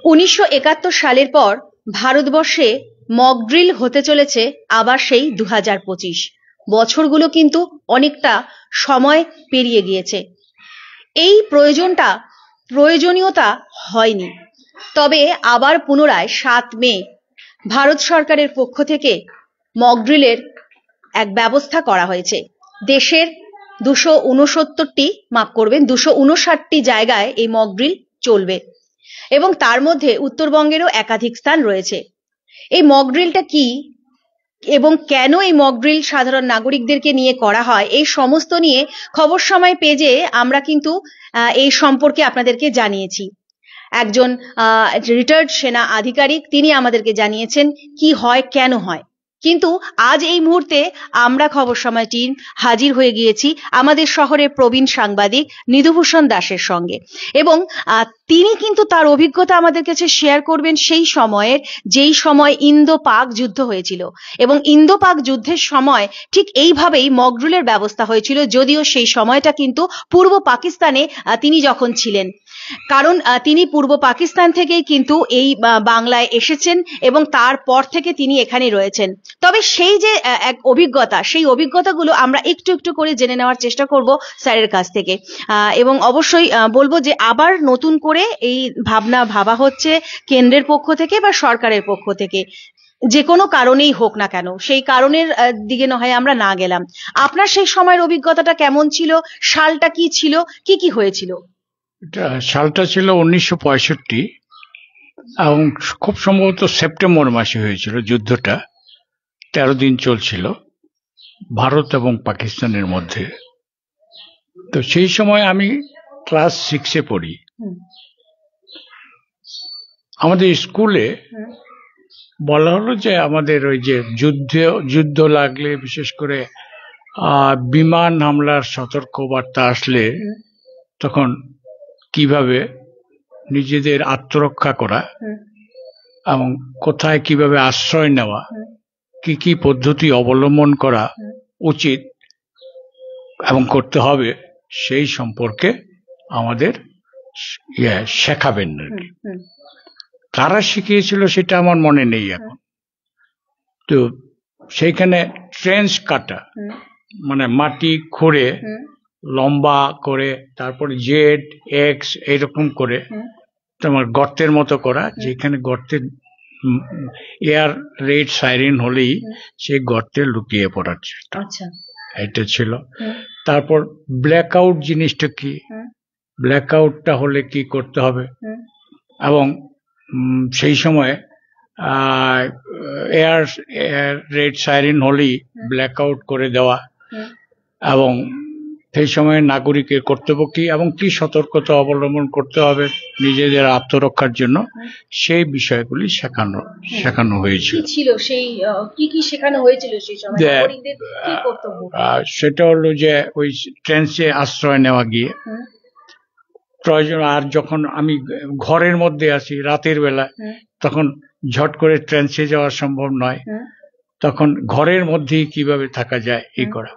1971 সালের পর ভারতবর্ষে মক ড্রিল হতে চলেছে আবার সেই 2025। বছরগুলো কিন্তু অনেকটা সময় পেরিয়ে গিয়েছে। এই প্রয়োজনীয়তা হয়নি। তবে আবার পুনরায় 7 মে ভারত সরকারের পক্ষ থেকে মক ড্রিলের এক ব্যবস্থা করা হয়েছে। দেশের 259টি জায়গায় এই মক ড্রিল চলবে এবং তার মধ্যে উত্তরবঙ্গেরও একাধিক স্থান রয়েছে। এই মক ড্রিলটা কি এবং কেন এই মক ড্রিল সাধারণ নাগরিকদেরকে নিয়ে করা হয়, এই সমস্ত নিয়ে খবর সময় পেজে আমরা কিন্তু এই সম্পর্কে আপনাদেরকে জানিয়েছি। একজন রিটায়ার্ড সেনা আধিকারিক তিনি আমাদেরকে জানিয়েছেন কি হয়, কেন হয়। কিন্তু আজ এই মুহূর্তে আমরা খবর সময় টিম হাজির হয়ে গিয়েছি আমাদের শহরের প্রবীণ সাংবাদিক নিধুভূষণ দাসের সঙ্গে, এবং তিনি কিন্তু তার অভিজ্ঞতা আমাদের কাছে শেয়ার করবেন সেই সময়ের, যেই সময় ইন্দো পাক যুদ্ধ হয়েছিল। এবং ইন্দো পাক যুদ্ধের সময় ঠিক এইভাবেই মক ড্রিলের ব্যবস্থা হয়েছিল, যদিও সেই সময়টা কিন্তু পূর্ব পাকিস্তানে তিনি যখন ছিলেন, কারণ তিনি পূর্ব পাকিস্তান থেকেই কিন্তু এই বাংলায় এসেছেন এবং তারপর থেকে তিনি এখানে রয়েছেন। তবে সেই যে এক অভিজ্ঞতা, সেই অভিজ্ঞতাগুলো আমরা একটু একটু করে জেনে নেওয়ার চেষ্টা করব স্যারের কাছ থেকে, এবং অবশ্যই বলবো যে আবার নতুন করে এই ভাবা হচ্ছে কেন্দ্রের পক্ষ থেকে বা সরকারের পক্ষ থেকে, যে কোনো কারণেই হোক না কেন, সেই কারণের দিকে না হয় আমরা না গেলাম। আপনার সেই সময়ের অভিজ্ঞতাটা কেমন ছিল? সালটা কি ছিল? কি হয়েছিল? সালটা ছিল 1965 এবং খুব সম্ভবত সেপ্টেম্বর মাসে হয়েছিল যুদ্ধটা। 13 দিন চলছিল ভারত এবং পাকিস্তানের মধ্যে। তো সেই সময় আমি ক্লাস 6-এ পড়ি। আমাদের স্কুলে বলা হলো যে আমাদের ওই যে যুদ্ধ লাগলে, বিশেষ করে বিমান হামলার সতর্কবার্তা আসলে তখন কিভাবে নিজেদের আত্মরক্ষা করা এবং কোথায় কিভাবে আশ্রয় নেওয়া, কি পদ্ধতি অবলম্বন করা উচিত এবং করতে হবে, সেই সম্পর্কে আমাদের শেখাবেন আর কি। কারা শিখিয়েছিল সেটা আমার মনে নেই এখন। তো সেইখানে ট্রেঞ্চ কাটা, মানে মাটি খুঁড়ে লম্বা করে, তারপরে জেড এক্স এইরকম করে তোমার গর্তের মতো করা, যেখানে গর্তের এয়ার রেড সাইরেন হলেই সেই গর্তে লুকিয়ে পড়ার চেষ্টা, এটা ছিল। তারপর ব্ল্যাক আউট জিনিসটা কি, ব্ল্যাক আউটটা হলে কি করতে হবে, এবং সেই সময় এয়ার রেড সাইরেন হলেই ব্ল্যাক আউট করে দেওয়া, এবং সেই সময় নাগরিকের কর্তব্য কি এবং কি সতর্কতা অবলম্বন করতে হবে নিজেদের আত্মরক্ষার জন্য, সেই বিষয়গুলি শেখানো হয়েছিল। কি শেখানো হয়েছিল সেই সময়? সেটা হলো যে ওই ট্রেন্সে আশ্রয় নেওয়া গিয়ে প্রয়োজন, আর যখন আমি ঘরের মধ্যে আছি রাতের বেলা, তখন ঝট করে ট্রেন্সে যাওয়া সম্ভব নয়, তখন ঘরের মধ্যেই কিভাবে থাকা যায় এই করা।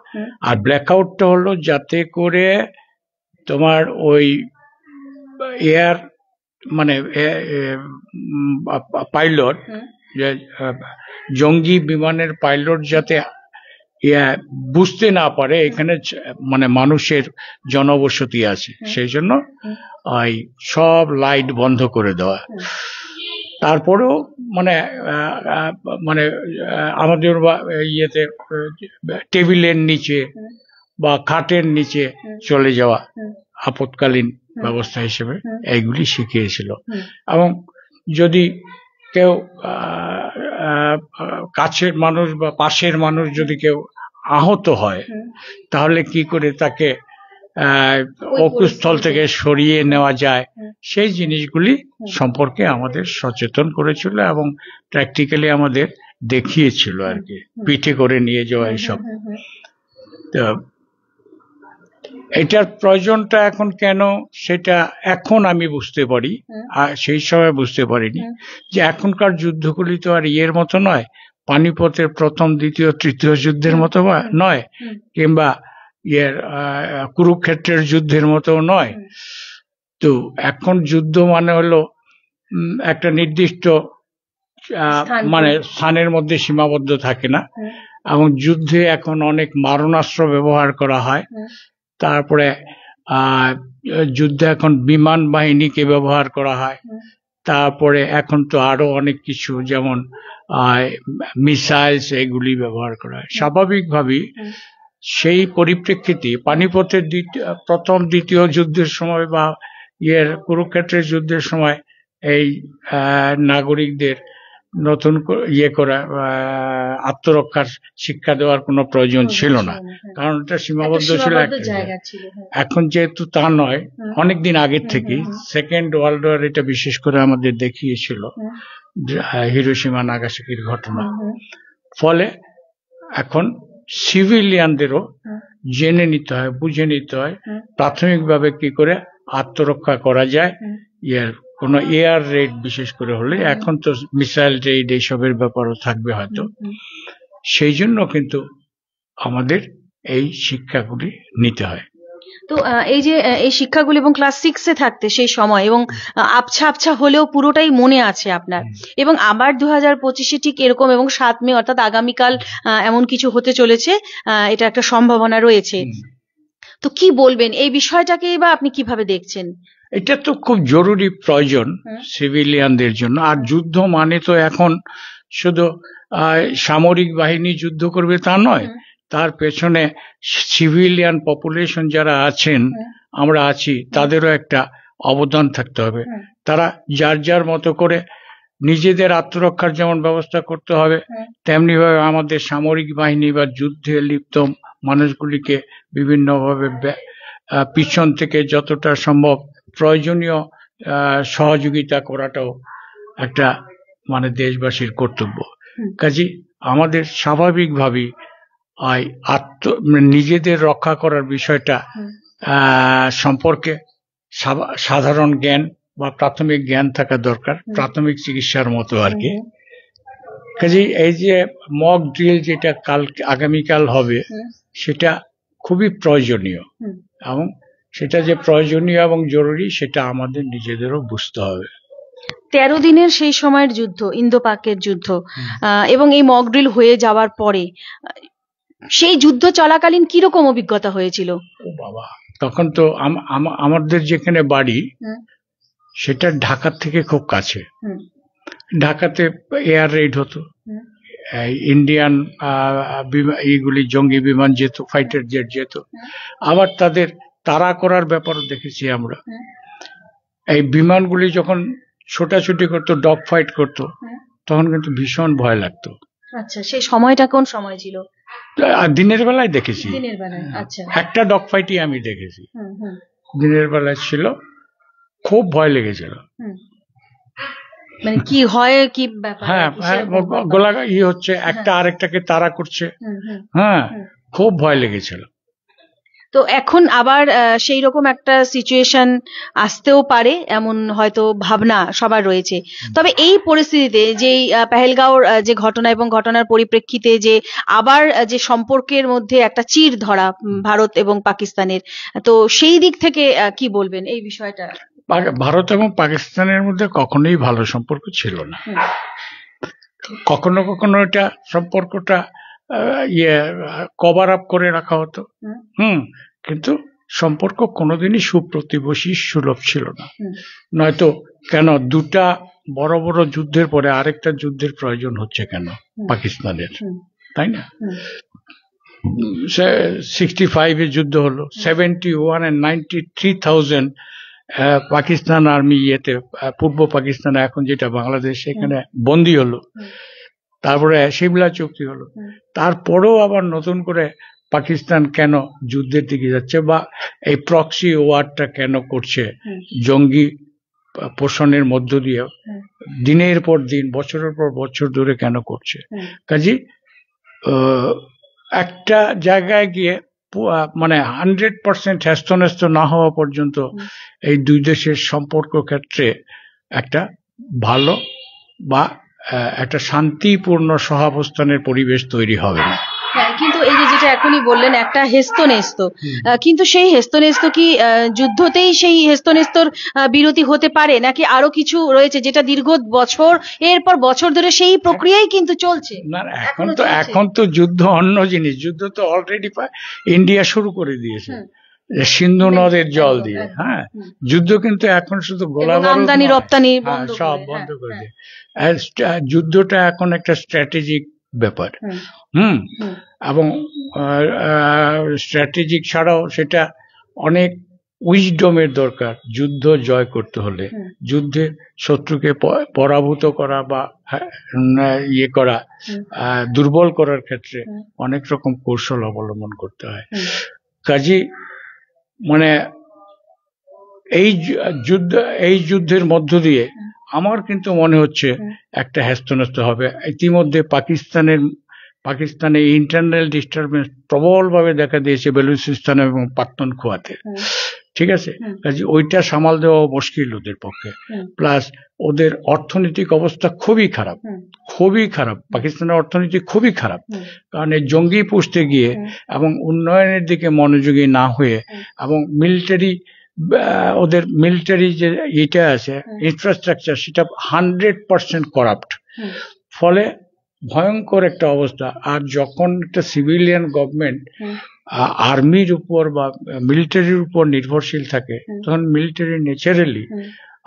আর ব্ল্যাকআউটটা হলো যাতে করে তোমার ওই এয়ার মানে পাইলট, জঙ্গি বিমানের পাইলট যাতে বুঝতে না পারে এখানে মানে মানুষের জনবসতি আছে, সেই জন্য ওই সব লাইট বন্ধ করে দেওয়া। তারপরেও মানে আমাদের ইয়েতে টেবিলের নিচে বা খাটের নিচে চলে যাওয়া আপৎকালীন ব্যবস্থা হিসেবে এইগুলি শিখিয়েছিল। এবং যদি কেউ কাছের মানুষ বা পাশের মানুষ যদি কেউ আহত হয়, তাহলে কি করে তাকে অকুস্থল থেকে সরিয়ে নেওয়া যায়, সেই জিনিসগুলি সম্পর্কে আমাদের সচেতন করেছিল এবং প্র্যাকটিক্যালি আমাদের দেখিয়েছিল আর কি, পিঠে করে নিয়ে যাওয়া এইসব। তো এটার প্রয়োজনটা এখন কেন, সেটা এখন আমি বুঝতে পারি, আর সেই সময় বুঝতে পারিনি। যে এখনকার যুদ্ধগুলি তো আর ইয়ের মতো নয়, পানিপথের প্রথম দ্বিতীয় তৃতীয় যুদ্ধের মতো নয়, কিংবা কুরুক্ষেত্রের যুদ্ধের মতো নয়। তো এখন যুদ্ধ মানে হলো একটা নির্দিষ্ট মানে স্থানের মধ্যে সীমাবদ্ধ থাকে না, এবং যুদ্ধে এখন অনেক মারণাস্ত্র ব্যবহার করা হয়। তারপরে যুদ্ধে এখন বিমান বাহিনীকে ব্যবহার করা হয়। তারপরে এখন তো আরো অনেক কিছু, যেমন মিসাইলস, এগুলি ব্যবহার করা হয়। স্বাভাবিকভাবেই সেই পরিপ্রেক্ষিতে পানিপথের প্রথম দ্বিতীয় যুদ্ধের সময় বা কুরুক্ষেত্রের যুদ্ধের সময় এই নাগরিকদের নতুন করা আত্মরক্ষার শিক্ষা দেওয়ার কোনো প্রয়োজন ছিল না, কারণ এটা সীমাবদ্ধ ছিল। এখন যেহেতু তা নয়, অনেকদিন আগের থেকেই সেকেন্ড ওয়ার্ল্ড ওয়ার এটা বিশেষ করে আমাদের দেখিয়েছিল, হিরোশিমা নাগাসাকির ঘটনা। ফলে এখন সিভিলিয়ানদেরও জেনে নিতে হয়, বুঝে নিতে হয় প্রাথমিকভাবে কি করে আত্মরক্ষা করা যায়। কোনো এয়ার রেড বিশেষ করে হলে, এখন তো মিসাইল রেড এইসবের ব্যাপারও থাকবে হয়তো, সেই জন্য কিন্তু আমাদের এই শিক্ষাগুলি নিতে হয়। তো এই যে এই শিক্ষাগুলি এবং ক্লাস 6-এ থাকতে সেই সময়, এবং আবছা আবছা হলেও পুরোটাই মনে আছে আপনার, এবং আবার 2025-এ ঠিক এরকম, এবং 7 মে অর্থাৎ আগামীকাল এমন কিছু হতে চলেছে, এটা একটা সম্ভাবনা রয়েছে। তো কি বলবেন এই বিষয়টাকে, বা আপনি কিভাবে দেখছেন? এটা তো খুব জরুরি প্রয়োজন সিভিলিয়ানদের জন্য। আর যুদ্ধ মানে তো এখন শুধু সামরিক বাহিনী যুদ্ধ করবে তা নয়, তার পেছনে সিভিলিয়ান পপুলেশন যারা আছেন, আমরা আছি, তাদেরও একটা অবদান থাকতে হবে। তারা যার যার মতো করে নিজেদের আত্মরক্ষার যেমন ব্যবস্থা করতে হবে, তেমনি ভাবে আমাদের সামরিক বাহিনী বা যুদ্ধে লিপ্ত মানুষগুলিকে বিভিন্নভাবে পিছন থেকে যতটা সম্ভব প্রয়োজনীয় সহযোগিতা করাটাও একটা মানে দেশবাসীর কর্তব্য। কাজে আমাদের স্বাভাবিকভাবেই নিজেদের রক্ষা করার বিষয়টা সম্পর্কে সাধারণ জ্ঞান বা প্রাথমিক জ্ঞান থাকা দরকার, প্রাথমিক চিকিৎসার মতো আর কি। কাজে এই যে মক ড্রিল যেটা আগামীকাল হবে, সেটা খুবই প্রয়োজনীয়, এবং সেটা যে প্রয়োজনীয় এবং জরুরি সেটা আমাদের নিজেদেরও বুঝতে হবে। 13 দিনের সেই সময়ের যুদ্ধ, ইন্দো পাকের যুদ্ধ, এবং এই মক ড্রিল হয়ে যাওয়ার পরে সেই যুদ্ধ চলাকালীন কিরকম অভিজ্ঞতা হয়েছিল? ও বাবা, তখন তো আমাদের যেখানে বাড়ি সেটা ঢাকা থেকে খুব কাছে। ঢাকাতে এয়ার রেড হতো, ইন্ডিয়ান এইগুলি জঙ্গি বিমান যেত, ফাইটার জেট যেত, আবার তাদের তাড়া করার ব্যাপারও দেখেছি আমরা। এই বিমানগুলি যখন ছোটাছুটি করতো, ডগ ফাইট করতো, তখন কিন্তু ভীষণ ভয় লাগতো। আচ্ছা, সেই সময়টা কোন সময় ছিল? দিনের বেলায় দেখেছি। দিনের বেলায়? আচ্ছা, একটা ডগ ফাইটই আমি দেখেছি, দিনের বেলায় ছিল, খুব ভয় লেগেছিল। মানে কি হয়, কি ব্যাপার? হ্যাঁ, গোলা হচ্ছে, একটা আরেকটাকে তাড়া করছে। হ্যাঁ, খুব ভয় লেগেছিল। তো এখন আবার সেই রকম একটা সিচুয়েশন আসতেও পারে, এমন হয়তো ভাবনা সবার রয়েছে। তবে এই পরিস্থিতিতে যেই পেহেলগাঁওর যে ঘটনা এবং ঘটনার পরিপ্রেক্ষিতে যে আবার যে সম্পর্কের মধ্যে একটা চির ধরা ভারত এবং পাকিস্তানের, তো সেই দিক থেকে কি বলবেন এই বিষয়টা? ভারত এবং পাকিস্তানের মধ্যে কখনোই ভালো সম্পর্ক ছিল না। কখনো কখনো এটা সম্পর্কটা কভার আপ করে রাখা হতো, কিন্তু সম্পর্ক কোনোদিনই সুপ্রতিবেশী সুলভ ছিল না। নয়তো কেন দুটা বড় বড় যুদ্ধের পরে আরেকটা যুদ্ধের প্রয়োজন হচ্ছে কেন পাকিস্তানের, তাই না? 65-এ যুদ্ধ হলো, 71 and 93,000 পাকিস্তান আর্মি পূর্ব পাকিস্তানে, এখন যেটা বাংলাদেশ, সেখানে বন্দী হলো। তারপরে সিমলা চুক্তি হলো। তারপরেও আবার নতুন করে পাকিস্তান কেন যুদ্ধের দিকে যাচ্ছে, বা এই প্রক্সি ওয়ারটা কেন করছে, জঙ্গি পোষণের মধ্য দিয়ে দিনের পর দিন, বছরের পর বছর ধরে কেন করছে? কাজে একটা জায়গায় গিয়ে মানে 100% হ্যাস্তন্যস্ত না হওয়া পর্যন্ত এই দুই দেশের সম্পর্ক ক্ষেত্রে একটা ভালো বা একটা শান্তিপূর্ণ সহাবস্থানের পরিবেশ তৈরি হবে না। কিন্তু এই যে যেটা যেটা এখনই বললেন একটা হেস্তনেস্ত, কিন্তু সেই হেস্তনেস্ত কি যুদ্ধতেই সেই হেস্তনেস্তর বিরতি হতে পারে, নাকি আরো কিছু রয়েছে যেটা দীর্ঘ বছর এরপর বছর ধরে সেই প্রক্রিয়াই কিন্তু চলছে? না, এখন তো যুদ্ধ অন্য জিনিস। যুদ্ধ তো অলরেডি ইন্ডিয়া শুরু করে দিয়েছে সিন্ধু নদের জল দিয়ে। হ্যাঁ, যুদ্ধ কিন্তু এখন শুধু গোলা বারুদ, আমদানি রপ্তানি সব বন্ধ করে দিয়ে। যুদ্ধটা এখন একটা স্ট্র্যাটেজিক ব্যাপার। এবং স্ট্র্যাটেজিক ছাড়াও সেটা অনেক উইজডমের দরকার। যুদ্ধ জয় করতে হলে, যুদ্ধে শত্রুকে পরাভূত করা বা ইয়ে করা, দুর্বল করার ক্ষেত্রে অনেক রকম কৌশল অবলম্বন করতে হয়। কাজী মানে এই যুদ্ধের মধ্য দিয়ে আমার কিন্তু মনে হচ্ছে একটা হ্যাস্তন্যস্ত হবে। ইতিমধ্যে পাকিস্তানে ইন্টারনাল ডিস্টারবেন্স প্রবলভাবে দেখা দিয়েছে বেলুচিস্তান এবং পাখতুনখোয়াতে। ঠিক আছে, কাজে ওইটা সামাল দেওয়া মুশকিল ওদের পক্ষে। প্লাস ওদের অর্থনৈতিক অবস্থা খুবই খারাপ। পাকিস্তানের অর্থনীতি খুবই খারাপ, কারণ এই জঙ্গি পুষতে গিয়ে এবং উন্নয়নের দিকে মনোযোগী না হয়ে, এবং ওদের মিলিটারি যে এটা আছে ইনফ্রাস্ট্রাকচার, সেটা 100% করাপ্ট। ফলে ভয়ঙ্কর একটা অবস্থা। আর যখন একটা সিভিলিয়ান গভর্নমেন্ট আর্মির উপর বা মিলিটারির উপর নির্ভরশীল থাকে, তখন মিলিটারি ন্যাচারালি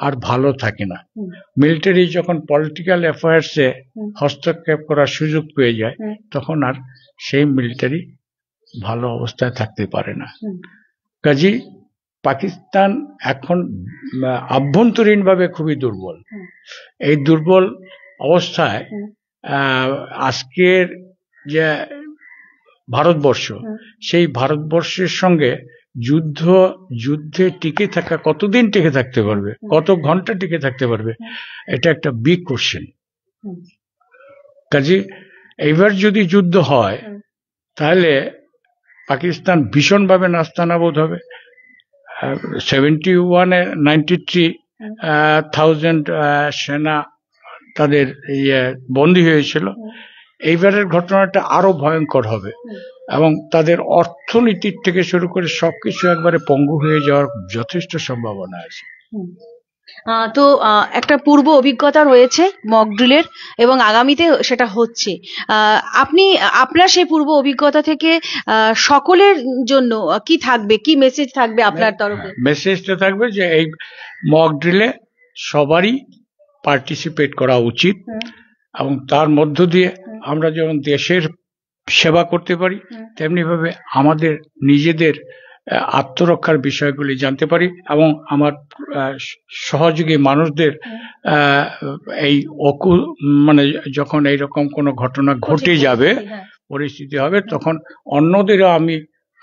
আর ভালো থাকে না। মিলিটারি যখন পলিটিক্যাল অ্যাফেয়ার্সে হস্তক্ষেপ করার সুযোগ পেয়ে যায়, তখন আর সেই মিলিটারি ভালো অবস্থায় থাকতে পারে না। কাজী পাকিস্তান এখন আভ্যন্তরীণভাবে খুবই দুর্বল। এই দুর্বল অবস্থায় আজকের যে ভারতবর্ষ, সেই ভারতবর্ষের সঙ্গে যুদ্ধে টিকে থাকা, কতদিন টিকে থাকতে পারবে, কত ঘন্টা টিকে থাকতে পারবে, এটা একটা বিগ কোশ্চেন। কাজে এইবার যদি যুদ্ধ হয়, তাহলে পাকিস্তান ভীষণভাবে নাস্তানাবুদ হবে। 71-এ 93,000 সেনা তাদের বন্দী হয়েছিল। এইবারের ঘটনাটা আরো ভয়ঙ্কর হবে, এবং তাদের অর্থনীতির থেকে শুরু করে সবকিছু একবারে পঙ্গু হয়ে যাওয়ার যথেষ্ট সম্ভাবনা আছে। তো একটা পূর্ব অভিজ্ঞতা রয়েছে মক ড্রিলের, এবং আগামীতে সেটা হচ্ছে। আপনার সেই পূর্ব অভিজ্ঞতা থেকে সকলের জন্য কি থাকবে, কি মেসেজ থাকবে আপনার তরফে? মেসেজটা থাকবে যে এই মক ড্রিলে সবারই পার্টিসিপেট করা উচিত, এবং তার মধ্য দিয়ে আমরা যেমন দেশের সেবা করতে পারি, তেমনি ভাবে আমাদের নিজেদের আত্মরক্ষার বিষয়গুলি জানতে পারি, এবং আমার সহযোগী মানুষদের এই মানে যখন এইরকম কোনো ঘটনা ঘটে যাবে, পরিস্থিতি হবে, তখন অন্যদেরও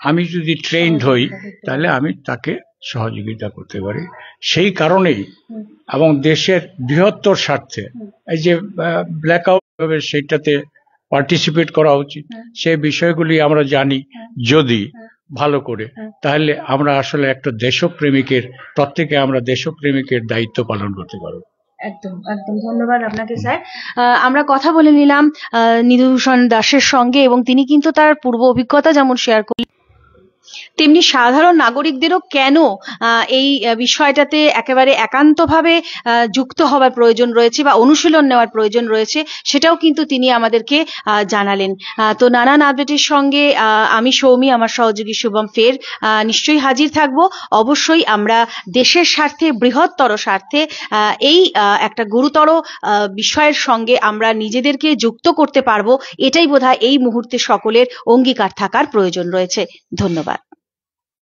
আমি যদি ট্রেন্ড হই, তাহলে আমি তাকে সহযোগিতা করতে পারি। সেই কারণেই এবং দেশের বৃহত্তর স্বার্থে এই যে ব্ল্যাক আউট হবে, সেইটাতে পার্টিসিপেট করা উচিত। সেই বিষয়গুলি আমরা জানি যদি ভালো করে, তাহলে আমরা আসলে একটা প্রত্যেকে আমরা দেশপ্রেমিকের দায়িত্ব পালন করতে পারবো। একদম ধন্যবাদ আপনাকে স্যার। আমরা কথা বলে নিলাম নিধুভূষণ দাসের সঙ্গে, এবং তিনি কিন্তু তার পূর্ব অভিজ্ঞতা যেমন শেয়ার করলেন, তেমনি সাধারণ নাগরিকদেরও কেন এই বিষয়টাতে একেবারে একান্তভাবে যুক্ত হওয়ার প্রয়োজন রয়েছে বা অনুশীলন নেওয়ার প্রয়োজন রয়েছে, সেটাও কিন্তু তিনি আমাদেরকে জানালেন। তো নানান আপডেটের সঙ্গে আমি সৌমি, আমার সহযোগী শুভম ফের নিশ্চয়ই হাজির থাকব। অবশ্যই আমরা দেশের স্বার্থে, বৃহত্তর স্বার্থে এই একটা গুরুতর বিষয়ের সঙ্গে আমরা নিজেদেরকে যুক্ত করতে পারবো, এটাই বোধহয় এই মুহূর্তে সকলের অঙ্গীকার থাকার প্রয়োজন রয়েছে। ধন্যবাদ।